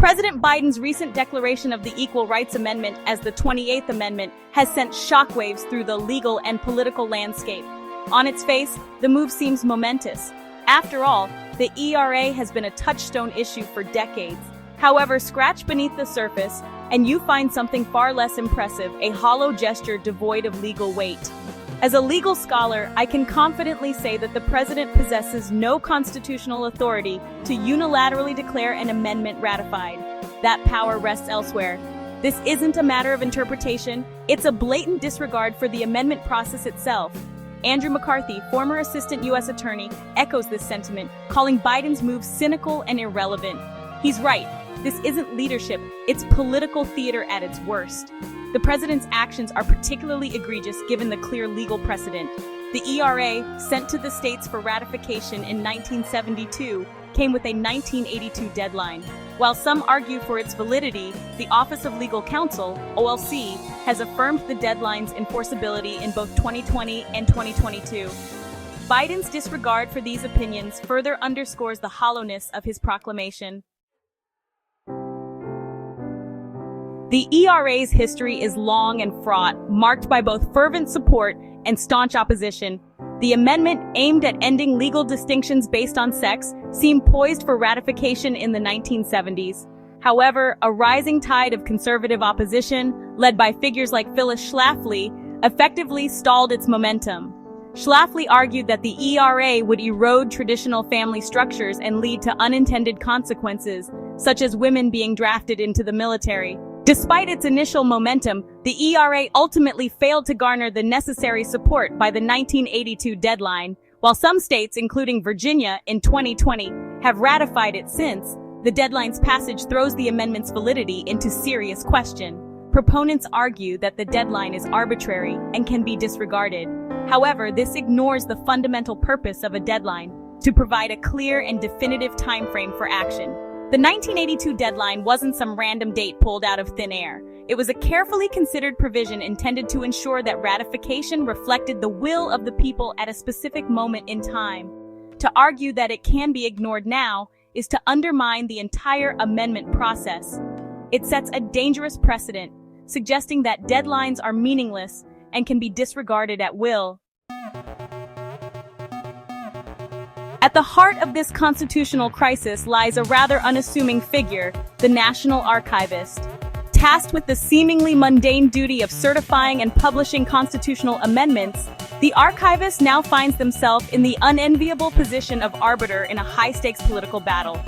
President Biden's recent declaration of the Equal Rights Amendment as the 28th Amendment has sent shockwaves through the legal and political landscape. On its face, the move seems momentous. After all, the ERA has been a touchstone issue for decades. However, scratch beneath the surface, and you find something far less impressive, a hollow gesture devoid of legal weight. As a legal scholar, I can confidently say that the president possesses no constitutional authority to unilaterally declare an amendment ratified. That power rests elsewhere. This isn't a matter of interpretation, it's a blatant disregard for the amendment process itself. Andrew McCarthy, former assistant U.S. attorney, echoes this sentiment, calling Biden's move cynical and irrelevant. He's right. This isn't leadership, it's political theater at its worst. The president's actions are particularly egregious given the clear legal precedent. The ERA, sent to the states for ratification in 1972, came with a 1982 deadline. While some argue for its validity, the Office of Legal Counsel, OLC, has affirmed the deadline's enforceability in both 2020 and 2022. Biden's disregard for these opinions further underscores the hollowness of his proclamation. The ERA's history is long and fraught, marked by both fervent support and staunch opposition. The amendment, aimed at ending legal distinctions based on sex, seemed poised for ratification in the 1970s. However, a rising tide of conservative opposition, led by figures like Phyllis Schlafly, effectively stalled its momentum. Schlafly argued that the ERA would erode traditional family structures and lead to unintended consequences, such as women being drafted into the military. Despite its initial momentum, the ERA ultimately failed to garner the necessary support by the 1982 deadline. While some states, including Virginia in 2020, have ratified it since, the deadline's passage throws the amendment's validity into serious question. Proponents argue that the deadline is arbitrary and can be disregarded. However, this ignores the fundamental purpose of a deadline, to provide a clear and definitive timeframe for action. The 1982 deadline wasn't some random date pulled out of thin air. It was a carefully considered provision intended to ensure that ratification reflected the will of the people at a specific moment in time. To argue that it can be ignored now is to undermine the entire amendment process. It sets a dangerous precedent, suggesting that deadlines are meaningless and can be disregarded at will. At the heart of this constitutional crisis lies a rather unassuming figure, the National Archivist. Tasked with the seemingly mundane duty of certifying and publishing constitutional amendments, the archivist now finds themselves in the unenviable position of arbiter in a high-stakes political battle.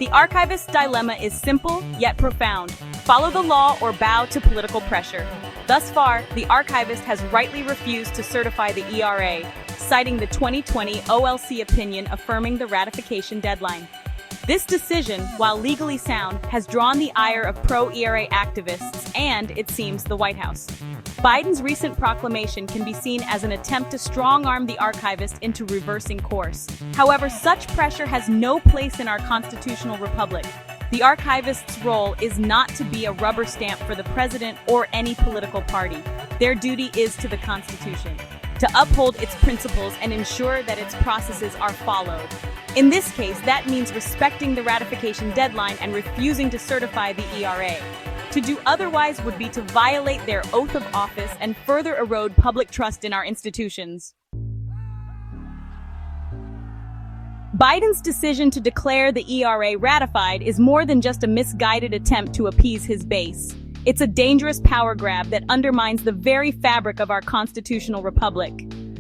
The archivist's dilemma is simple, yet profound. Follow the law or bow to political pressure. Thus far, the archivist has rightly refused to certify the ERA, citing the 2020 OLC opinion affirming the ratification deadline. This decision, while legally sound, has drawn the ire of pro-ERA activists and, it seems, the White House. Biden's recent proclamation can be seen as an attempt to strong-arm the archivist into reversing course. However, such pressure has no place in our constitutional republic. The archivist's role is not to be a rubber stamp for the president or any political party. Their duty is to the Constitution, to uphold its principles and ensure that its processes are followed. In this case, that means respecting the ratification deadline and refusing to certify the ERA. To do otherwise would be to violate their oath of office and further erode public trust in our institutions. Biden's decision to declare the ERA ratified is more than just a misguided attempt to appease his base. It's a dangerous power grab that undermines the very fabric of our constitutional republic.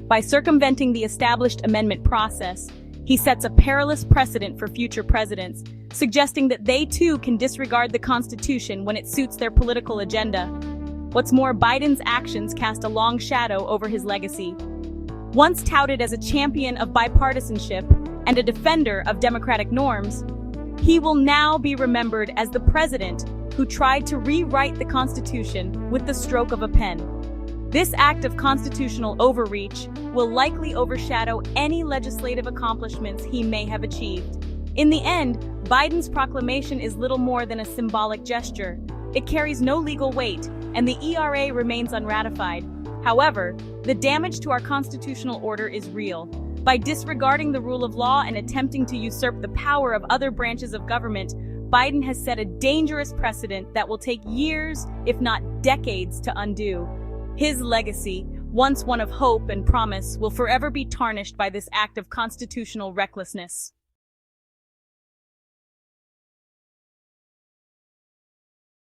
By circumventing the established amendment process, he sets a perilous precedent for future presidents, suggesting that they too can disregard the Constitution when it suits their political agenda. What's more, Biden's actions cast a long shadow over his legacy. Once touted as a champion of bipartisanship and a defender of democratic norms, he will now be remembered as the president who tried to rewrite the Constitution with the stroke of a pen. This act of constitutional overreach will likely overshadow any legislative accomplishments he may have achieved. In the end, Biden's proclamation is little more than a symbolic gesture. It carries no legal weight, and the ERA remains unratified. However, the damage to our constitutional order is real. By disregarding the rule of law and attempting to usurp the power of other branches of government, Biden has set a dangerous precedent that will take years, if not decades, to undo. His legacy, once one of hope and promise, will forever be tarnished by this act of constitutional recklessness.